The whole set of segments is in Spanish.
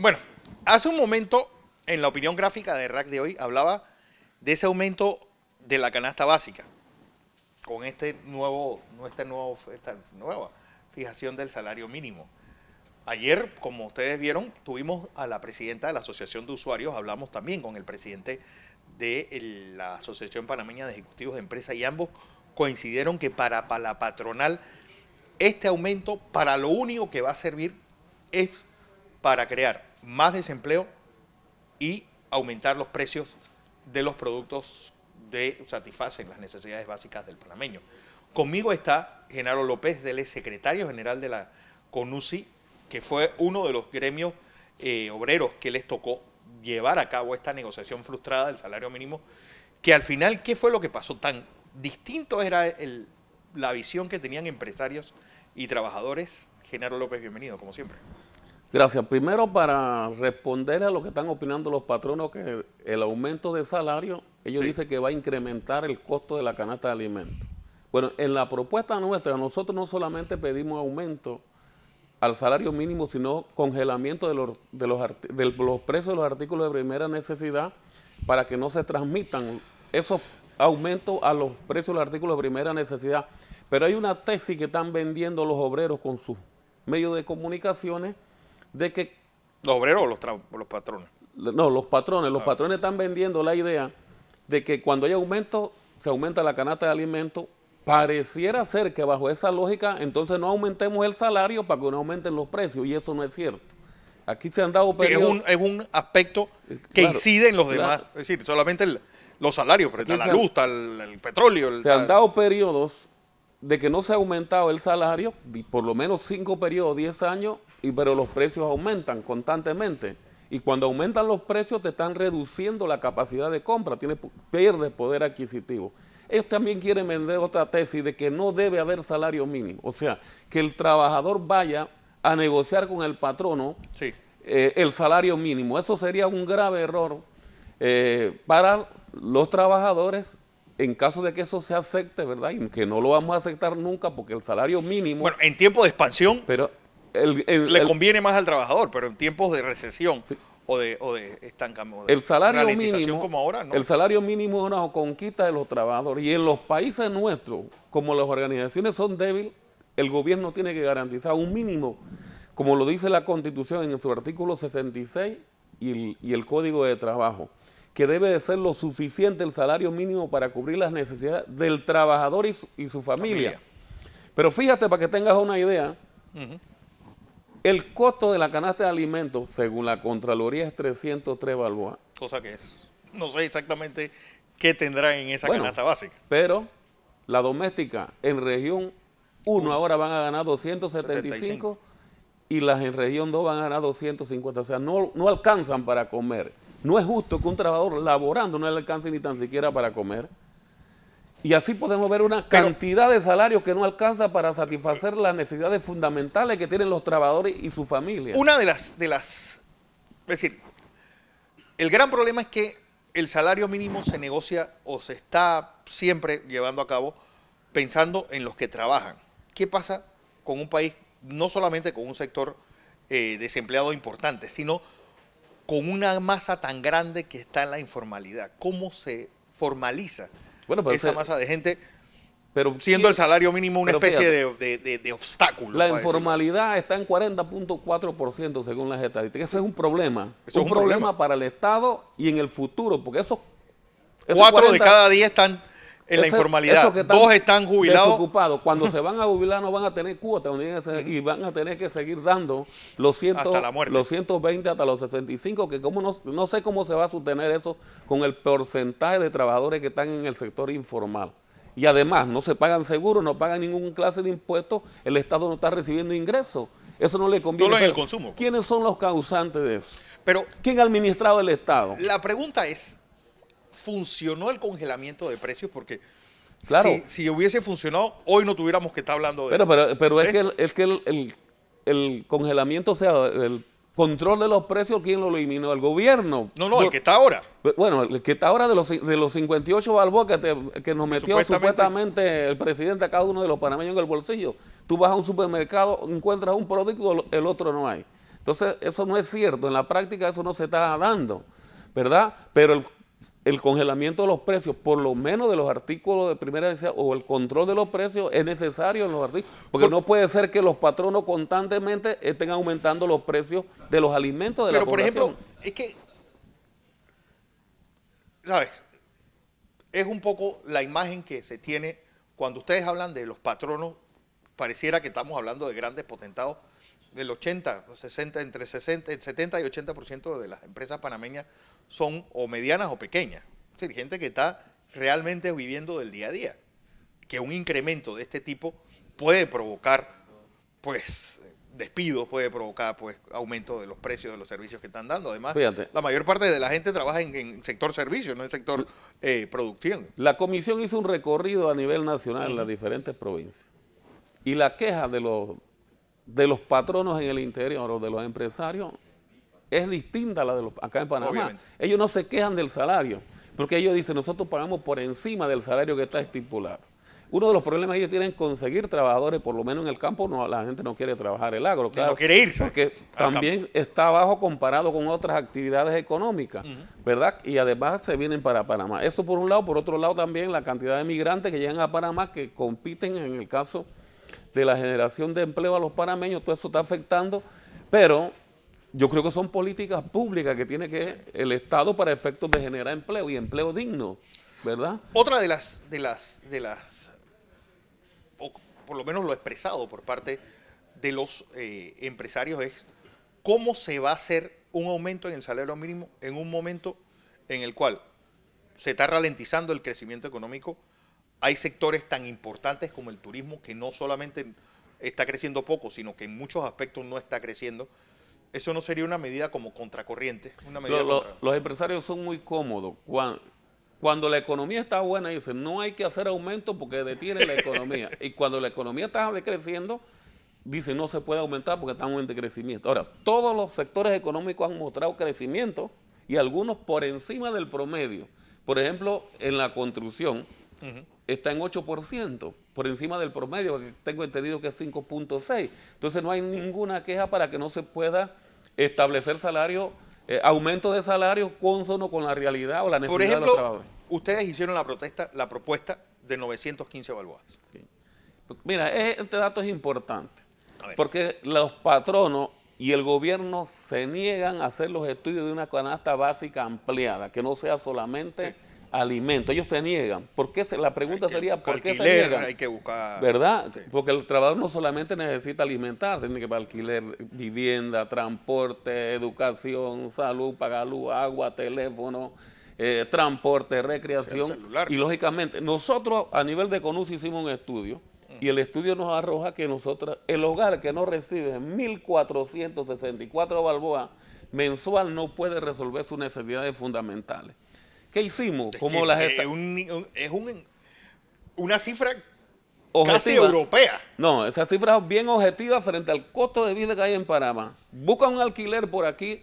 Bueno, hace un momento en la opinión gráfica de RAC de hoy hablaba de ese aumento de la canasta básica con esta nueva fijación del salario mínimo. Ayer, como ustedes vieron, tuvimos a la presidenta de la Asociación de Usuarios, hablamos también con el presidente de la Asociación Panameña de Ejecutivos de Empresas y ambos coincidieron que para la patronal este aumento para lo único que va a servir es para crear más desempleo y aumentar los precios de los productos que satisfacen las necesidades básicas del panameño. Conmigo está Genaro López, él es secretario general de la CONUSI, que fue uno de los gremios obreros que les tocó llevar a cabo esta negociación frustrada del salario mínimo, que al final, ¿qué fue lo que pasó? Tan distinto era la visión que tenían empresarios y trabajadores. Genaro López, bienvenido, como siempre. Gracias. Primero, para responder a lo que están opinando los patronos, que el aumento de salario, ellos dicen que va a incrementar el costo de la canasta de alimentos. Bueno, en la propuesta nuestra, nosotros no solamente pedimos aumento al salario mínimo, sino congelamiento de los precios de los artículos de primera necesidad para que no se transmitan esos aumentos a los precios de los artículos de primera necesidad. Pero hay una tesis que están vendiendo los obreros con sus medios de comunicaciones de que... ¿Los obreros o los patrones? No, los patrones. Los patrones están vendiendo la idea de que cuando hay aumento, se aumenta la canasta de alimentos. Pareciera ser que bajo esa lógica, entonces no aumentemos el salario para que no aumenten los precios, y eso no es cierto. Aquí se han dado periodos... Es un aspecto que incide en los demás, es decir, solamente los salarios, pero está la luz, está el petróleo. Se han dado periodos de que no se ha aumentado el salario, por lo menos 5 periodos, 10 años, pero los precios aumentan constantemente. Y cuando aumentan los precios te están reduciendo la capacidad de compra, pierdes poder adquisitivo. Ellos también quieren vender otra tesis de que no debe haber salario mínimo. O sea, que el trabajador vaya a negociar con el patrono el salario mínimo. Eso sería un grave error para los trabajadores en caso de que eso se acepte, ¿verdad? Y que no lo vamos a aceptar nunca porque el salario mínimo... Bueno, en tiempos de expansión pero le conviene más al trabajador, pero en tiempos de recesión... o de estancamiento, el salario mínimo, como ahora, ¿no? El salario mínimo es una conquista de los trabajadores, y en los países nuestros, como las organizaciones son débiles, el gobierno tiene que garantizar un mínimo, como lo dice la Constitución en su artículo 66 y el Código de Trabajo, que debe de ser lo suficiente el salario mínimo para cubrir las necesidades del trabajador y su familia. Pero fíjate, para que tengas una idea, el costo de la canasta de alimentos, según la Contraloría, es 303 balboas. Cosa que es, no sé exactamente qué tendrá en esa canasta básica. Pero la doméstica en región 1 ahora van a ganar 275 y las en región 2 van a ganar 250. O sea, no alcanzan para comer. No es justo que un trabajador laborando no le alcance ni tan siquiera para comer. Y así podemos ver una cantidad de salarios que no alcanza para satisfacer las necesidades fundamentales que tienen los trabajadores y su familia. Una de las, es decir, el gran problema es que el salario mínimo se negocia o se está siempre llevando a cabo pensando en los que trabajan. ¿Qué pasa con un país, no solamente con un sector desempleado importante, sino con una masa tan grande que está en la informalidad? ¿Cómo se formaliza esa masa de gente, siendo el salario mínimo una especie de obstáculo? La informalidad está en 40.4% según las estadísticas. Ese es un problema. Es un problema para el Estado y en el futuro, porque esos 4 de cada 10 están en la informalidad, 2 están jubilados. Desocupados. Cuando se van a jubilar no van a tener cuota y van a tener que seguir dando los 120 hasta los 65, que no sé cómo se va a sostener eso con el porcentaje de trabajadores que están en el sector informal. Y además no se pagan seguros, no pagan ninguna clase de impuestos, el Estado no está recibiendo ingresos. Eso no le conviene. Solo en el consumo. ¿Quiénes son los causantes de eso? Pero ¿quién ha administrado el Estado? La pregunta es, ¿funcionó el congelamiento de precios? Porque claro, si hubiese funcionado, hoy no tuviéramos que estar hablando de pero es que el congelamiento, o sea, el control de los precios, ¿quién lo eliminó? El gobierno. No, el que está ahora. Bueno, el que está ahora de los 58 balboas que nos metió supuestamente el presidente a cada uno de los panameños en el bolsillo. Tú vas a un supermercado, encuentras un producto, el otro no hay. Entonces, eso no es cierto, en la práctica eso no se está dando, ¿verdad? Pero el congelamiento de los precios, por lo menos de los artículos de primera necesidad, o el control de los precios es necesario en los artículos, porque no puede ser que los patronos constantemente estén aumentando los precios de los alimentos de la población. Pero, por ejemplo, es que, ¿sabes? Es un poco la imagen que se tiene cuando ustedes hablan de los patronos, pareciera que estamos hablando de grandes potentados, del 80, 60, entre 60, el 70 y 80% de las empresas panameñas son o medianas o pequeñas. Es decir, gente que está realmente viviendo del día a día. Que un incremento de este tipo puede provocar, pues, despidos, puede provocar, pues, aumento de los precios de los servicios que están dando. Además, fíjate, la mayor parte de la gente trabaja en sector servicio, no en sector productivo. la comisión hizo un recorrido a nivel nacional en las diferentes provincias. Y la queja de los patronos en el interior o de los empresarios es distinta a la de los acá en Panamá. Obviamente. Ellos no se quejan del salario, porque ellos dicen, nosotros pagamos por encima del salario que está estipulado. Uno de los problemas que ellos tienen es conseguir trabajadores, por lo menos en el campo, no, la gente no quiere trabajar el agro, claro, no quiere irse porque también está bajo comparado con otras actividades económicas, ¿verdad? Y además se vienen para Panamá. Eso por un lado, por otro lado también la cantidad de migrantes que llegan a Panamá, que compiten en el caso de la generación de empleo a los panameños, todo eso está afectando, pero yo creo que son políticas públicas que tiene que el Estado para efectos de generar empleo y empleo digno, ¿verdad? Otra de las, o por lo menos lo expresado por parte de los empresarios es cómo se va a hacer un aumento en el salario mínimo en un momento en el cual se está ralentizando el crecimiento económico. Hay sectores tan importantes como el turismo que no solamente está creciendo poco, sino que en muchos aspectos no está creciendo. ¿Eso no sería una medida como contracorriente? Una medida Los empresarios son muy cómodos. Cuando la economía está buena, dicen, no hay que hacer aumento porque detiene la economía. Y cuando la economía está decreciendo, dicen, no se puede aumentar porque estamos en decrecimiento. Ahora, todos los sectores económicos han mostrado crecimiento y algunos por encima del promedio. Por ejemplo, en la construcción, está en 8%, por encima del promedio, porque tengo entendido que es 5.6. Entonces no hay ninguna queja para que no se pueda establecer salario, aumento de salario consono con la realidad o la necesidad de los trabajadores. Por ejemplo, ustedes hicieron la propuesta de 915 balboas. Sí. Mira, este dato es importante, porque los patronos y el gobierno se niegan a hacer los estudios de una canasta básica ampliada, que no sea solamente alimentos. Ellos se niegan. ¿Por qué la pregunta sería, ¿por qué se niegan? Hay que buscar, ¿verdad? Sí. Porque el trabajador no solamente necesita alimentar, tiene que pagar alquiler, vivienda, transporte, educación, salud, pagar luz, agua, teléfono, transporte, recreación. Y lógicamente, nosotros a nivel de CONUS hicimos un estudio y el estudio nos arroja que nosotros, el hogar que no recibe 1.464 balboas mensual no puede resolver sus necesidades fundamentales. ¿Qué hicimos? Como es una cifra objetiva, casi europea. No, esa cifra es bien objetiva frente al costo de vida que hay en Panamá. Busca un alquiler por aquí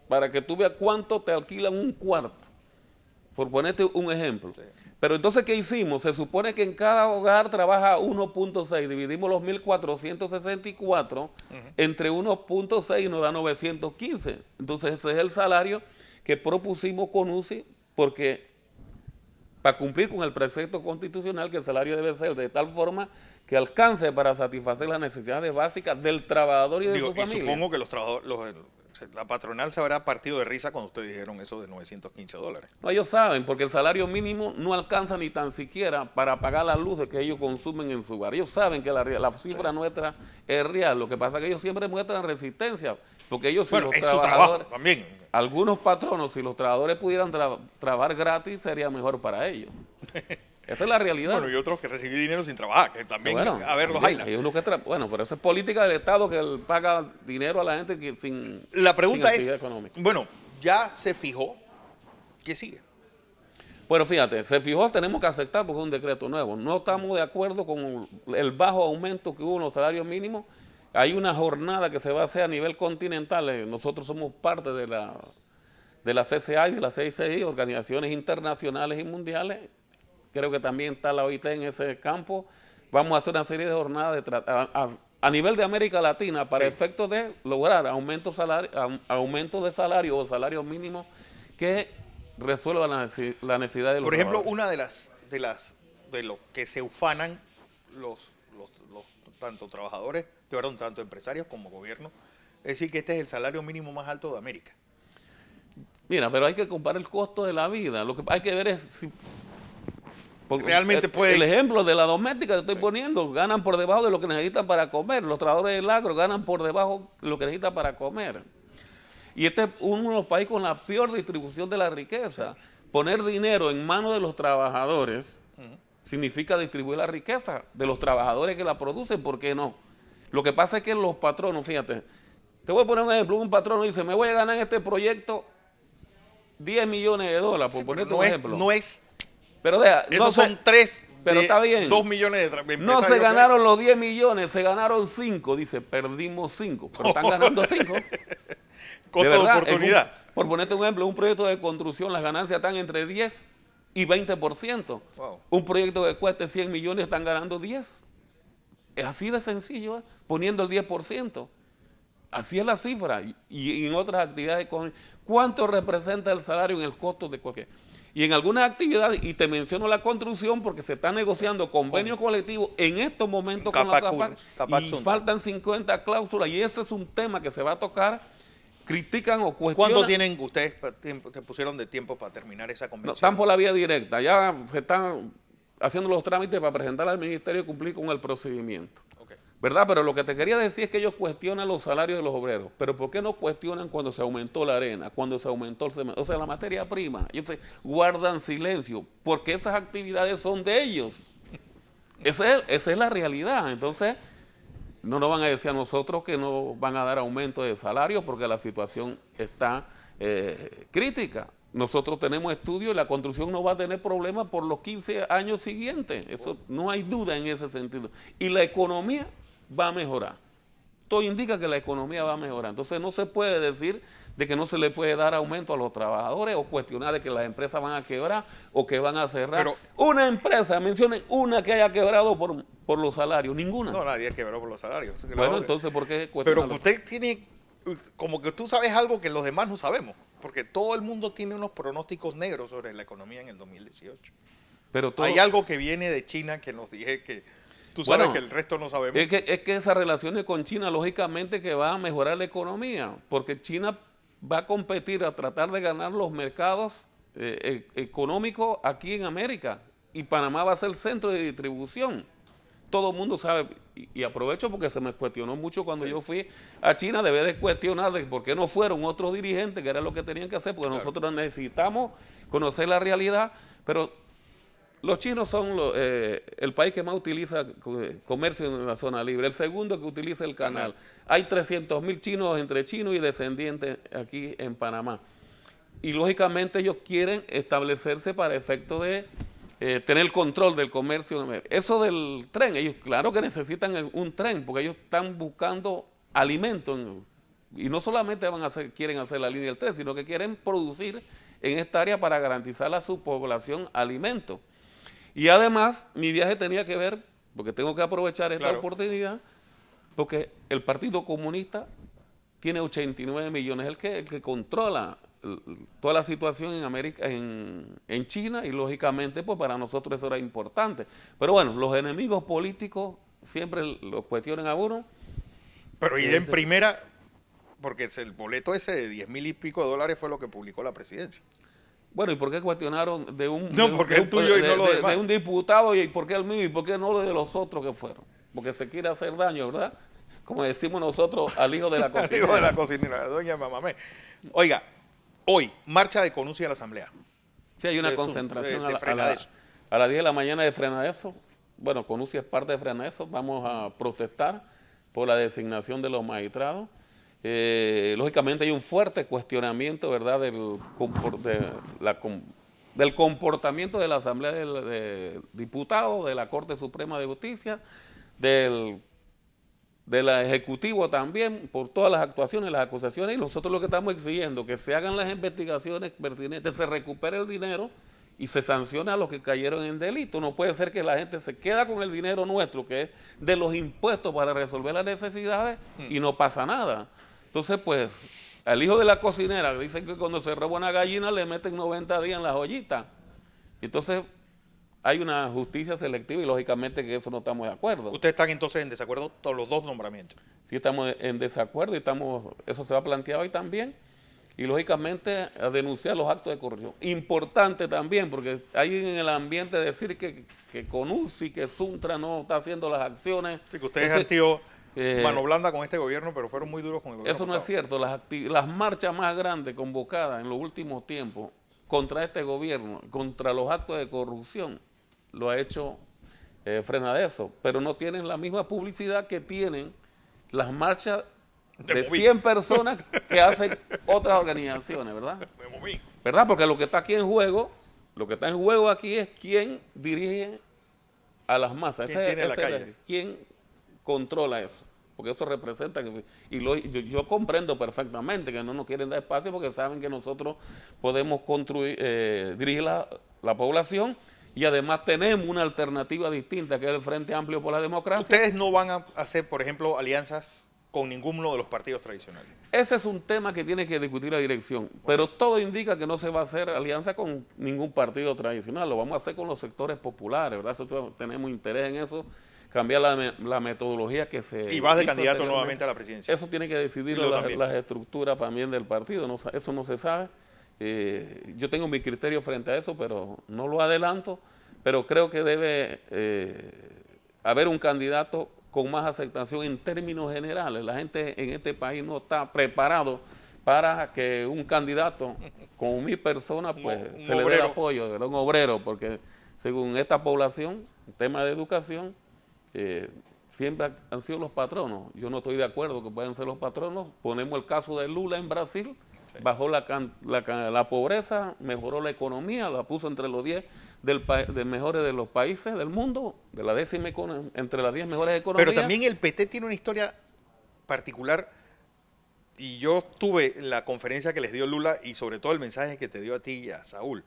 para que tú veas cuánto te alquilan un cuarto, por ponerte un ejemplo. Sí. Pero entonces, ¿qué hicimos? Se supone que en cada hogar trabaja 1.6, dividimos los 1.464 entre 1.6 y nos da 915. Entonces ese es el salario que propusimos con UCI, porque para cumplir con el precepto constitucional que el salario debe ser de tal forma que alcance para satisfacer las necesidades básicas del trabajador y de su familia. Y supongo que los trabajadores, la patronal se habrá partido de risa cuando ustedes dijeron eso de $915. No, ellos saben, porque el salario mínimo no alcanza ni tan siquiera para pagar la luz que ellos consumen en su hogar. Ellos saben que la cifra nuestra es real. Lo que pasa es que ellos siempre muestran resistencia, porque ellos, si los trabajadores, también. Algunos patronos, si los trabajadores pudieran trabajar gratis, sería mejor para ellos. Esa es la realidad. Bueno, y otros que reciben dinero sin trabajar, que también, a ver, los hay. Bueno, pero esa es política del Estado, que él paga dinero a la gente que sin La pregunta sin actividad es, económica. bueno, ya se fijó, ¿qué sigue? Bueno, fíjate, se fijó, tenemos que aceptar porque es un decreto nuevo. No estamos de acuerdo con el bajo aumento que hubo en los salarios mínimos. Hay una jornada que se va a hacer a nivel continental. Nosotros somos parte de la CCA y de la CICI, organizaciones internacionales y mundiales. Creo que también está la OIT en ese campo. Vamos a hacer una serie de jornadas a nivel de América Latina para Sí. efectos de lograr aumento de salario o salario mínimo que resuelva la necesidad de los Por ejemplo, trabajadores. una de lo que se ufanan los tanto trabajadores, tanto empresarios como gobierno, es decir, que este es el salario mínimo más alto de América. Mira, pero hay que comparar el costo de la vida. Lo que hay que ver es si porque Realmente puede. el ejemplo de la doméstica que estoy poniendo, ganan por debajo de lo que necesitan para comer. Los trabajadores del agro ganan por debajo de lo que necesitan para comer. Y este es uno de los países con la peor distribución de la riqueza. Poner dinero en manos de los trabajadores significa distribuir la riqueza de los trabajadores que la producen, ¿por qué no? Lo que pasa es que los patronos, fíjate, te voy a poner un ejemplo, un patrono dice, me voy a ganar en este proyecto 10 millones de dólares, por Sí, ponerte no un es, ejemplo. no es. Pero deja, Esos no son 3 pero está bien. 2 millones de No empresarios se que hay. ganaron los 10 millones, se ganaron 5. Dice, perdimos 5, pero están ganando 5. Costo de oportunidad. Por ponerte un ejemplo, un proyecto de construcción, las ganancias están entre 10 y 20%. Wow. Un proyecto que cueste 100 millones están ganando 10. Es así de sencillo, ¿eh? Poniendo el 10%. Así es la cifra. Y en otras actividades económicas, ¿cuánto representa el salario en el costo de cualquier? Y en algunas actividades, y te menciono la construcción porque se está negociando convenio colectivo en estos momentos con la CAPAC y faltan 50 cláusulas y ese es un tema que se va a tocar, critican o cuestionan. ¿Cuánto tienen ustedes, te pusieron de tiempo para terminar esa No, convención? están por la vía directa, ya se están haciendo los trámites para presentar al ministerio y cumplir con el procedimiento. Okay. ¿Verdad? Pero lo que te quería decir es que ellos cuestionan los salarios de los obreros. Pero ¿por qué no cuestionan cuando se aumentó la arena, cuando se aumentó el cemento? O sea, la materia prima. Ellos se guardan silencio porque esas actividades son de ellos. Esa es la realidad. Entonces, no nos van a decir a nosotros que no van a dar aumento de salario porque la situación está crítica. Nosotros tenemos estudios y la construcción no va a tener problemas por los 15 años siguientes. Eso no hay duda en ese sentido. Y la economía va a mejorar. Todo indica que la economía va a mejorar. Entonces no se puede decir de que no se le puede dar aumento a los trabajadores o cuestionar de que las empresas van a quebrar o que van a cerrar. Pero, una empresa, mencionen una que haya quebrado por los salarios, ninguna. No, nadie quebró por los salarios. Bueno, entonces, ¿por qué Pero usted tiene, como que tú sabes algo que los demás no sabemos, porque todo el mundo tiene unos pronósticos negros sobre la economía en el 2018. Pero Hay algo que viene de China que nos dije que tú sabes que el resto no sabemos. Es que esas relaciones con China, lógicamente que va a mejorar la economía, porque China va a competir a tratar de ganar los mercados económicos aquí en América y Panamá va a ser el centro de distribución. Todo el mundo sabe, y aprovecho porque se me cuestionó mucho cuando yo fui a China, debe de cuestionar de por qué no fueron otros dirigentes, que era lo que tenían que hacer, porque nosotros necesitamos conocer la realidad, pero los chinos son el país que más utiliza comercio en la zona libre, el segundo que utiliza el canal. Hay 300.000 chinos entre chinos y descendientes aquí en Panamá. Y lógicamente ellos quieren establecerse para efecto de tener control del comercio. Eso del tren, ellos claro que necesitan un tren, porque ellos están buscando alimentos. Y no solamente quieren hacer la línea del tren, sino que quieren producir en esta área para garantizar a su población alimentos. Y además, mi viaje tenía que ver, porque tengo que aprovechar esta oportunidad, porque el Partido Comunista tiene 89 millones, el que controla toda la situación en América, en China, y lógicamente pues para nosotros eso era importante. Pero bueno, los enemigos políticos siempre los cuestionan a uno. Pero y en primera, porque el boleto ese de 10.000 y pico de dólares fue lo que publicó la presidencia. Bueno, ¿y por qué cuestionaron de un, porque el tuyo y no lo demás? De un diputado y por qué el mío y por qué no de los otros que fueron? Porque se quiere hacer daño, ¿verdad? Como decimos nosotros al hijo de la cocinera. Al hijo de la cocinera, doña Mamamé. Oiga, hoy, marcha de Conusi a la Asamblea. Sí, hay una concentración a las 10 de la mañana de Frenadeso. Bueno, Conusi es parte de Frenadeso. Vamos a protestar por la designación de los magistrados. Lógicamente hay un fuerte cuestionamiento, ¿verdad?, del comportamiento de la Asamblea de Diputados, de la Corte Suprema de Justicia, del Ejecutivo también, por todas las actuaciones, las acusaciones, y nosotros lo que estamos exigiendo que se hagan las investigaciones pertinentes, se recupere el dinero y se sanciona a los que cayeron en delito. No puede ser que la gente se queda con el dinero nuestro, que es de los impuestos para resolver las necesidades, y no pasa nada. Entonces, pues, al hijo de la cocinera dicen que cuando se roba una gallina le meten 90 días en la joyita. Entonces, hay una justicia selectiva y lógicamente que eso no estamos de acuerdo. ¿Ustedes están entonces en desacuerdo todos los dos nombramientos? Sí, estamos en desacuerdo y eso se ha planteado hoy también. Y lógicamente a denunciar los actos de corrupción. Importante también, porque hay en el ambiente decir que CONUSI, que Suntra no está haciendo las acciones. Sí, que ustedes han sido mano blanda con este gobierno, pero fueron muy duros con el gobierno Eso no pasado. es cierto. Las marchas más grandes convocadas en los últimos tiempos contra este gobierno, contra los actos de corrupción, lo ha hecho Frenadeso, pero no tienen la misma publicidad que tienen las marchas de 100 personas que hacen otras organizaciones, ¿verdad? ¿Verdad? Porque lo que está aquí en juego, lo que está en juego aquí es quién dirige a las masas. ¿Quién tiene la calle? ¿Quién controla eso? Porque eso representa yo comprendo perfectamente que no nos quieren dar espacio porque saben que nosotros podemos dirigir la población y además tenemos una alternativa distinta que es el Frente Amplio por la Democracia. Ustedes no van a hacer, por ejemplo, alianzas con ninguno de los partidos tradicionales. Ese es un tema que tiene que discutir la dirección, pero todo indica que no se va a hacer alianza con ningún partido tradicional, lo vamos a hacer con los sectores populares, ¿verdad? Nosotros tenemos interés en eso, cambiar la metodología que se... Y vas de candidato nuevamente a la presidencia. Eso tiene que decidir las estructuras también del partido, eso no se sabe. Yo tengo mi criterio frente a eso, pero no lo adelanto, pero creo que debe haber un candidato con más aceptación en términos generales. La gente en este país no está preparado para que un candidato como mi persona pues se le dé el apoyo, ¿verdad? Un obrero, porque según esta población, en tema de educación, siempre han sido los patronos. Yo no estoy de acuerdo que puedan ser los patronos. Ponemos el caso de Lula en Brasil, sí. Bajó la pobreza, mejoró la economía, la puso entre los 10 de mejores de los países del mundo, de la entre las 10 mejores economías. Pero también el PT tiene una historia particular, y yo tuve la conferencia que les dio Lula y sobre todo el mensaje que te dio a ti y a Saúl.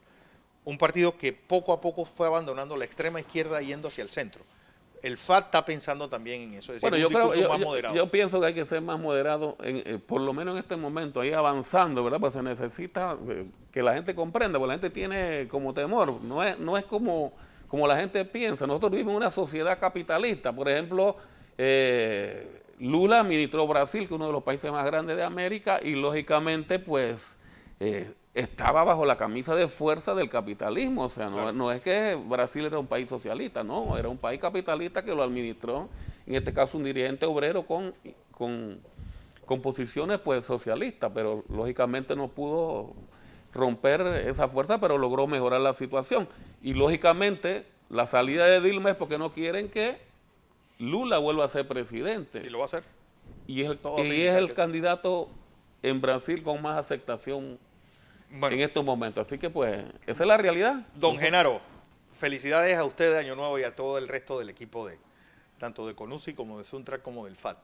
Un partido que poco a poco fue abandonando la extrema izquierda yendo hacia el centro. El FAT está pensando también en eso, es decir, bueno, más yo pienso que hay que ser más moderado, por lo menos en este momento, ahí avanzando, ¿verdad? Pues se necesita que la gente comprenda, porque la gente tiene como temor, no es como la gente piensa. Nosotros vivimos en una sociedad capitalista, por ejemplo, Lula administró Brasil, que es uno de los países más grandes de América, y lógicamente, pues, estaba bajo la camisa de fuerza del capitalismo. O sea, no es que Brasil era un país socialista, no, era un país capitalista que lo administró, en este caso un dirigente obrero con posiciones pues socialistas, pero lógicamente no pudo romper esa fuerza, pero logró mejorar la situación. Y lógicamente la salida de Dilma es porque no quieren que Lula vuelva a ser presidente. Y lo va a hacer. Y es el candidato en Brasil con más aceptación en estos momentos. Así que pues, esa es la realidad. Don Genaro, felicidades a usted de Año Nuevo y a todo el resto del equipo tanto de CONUSI como de Suntra como del FAT.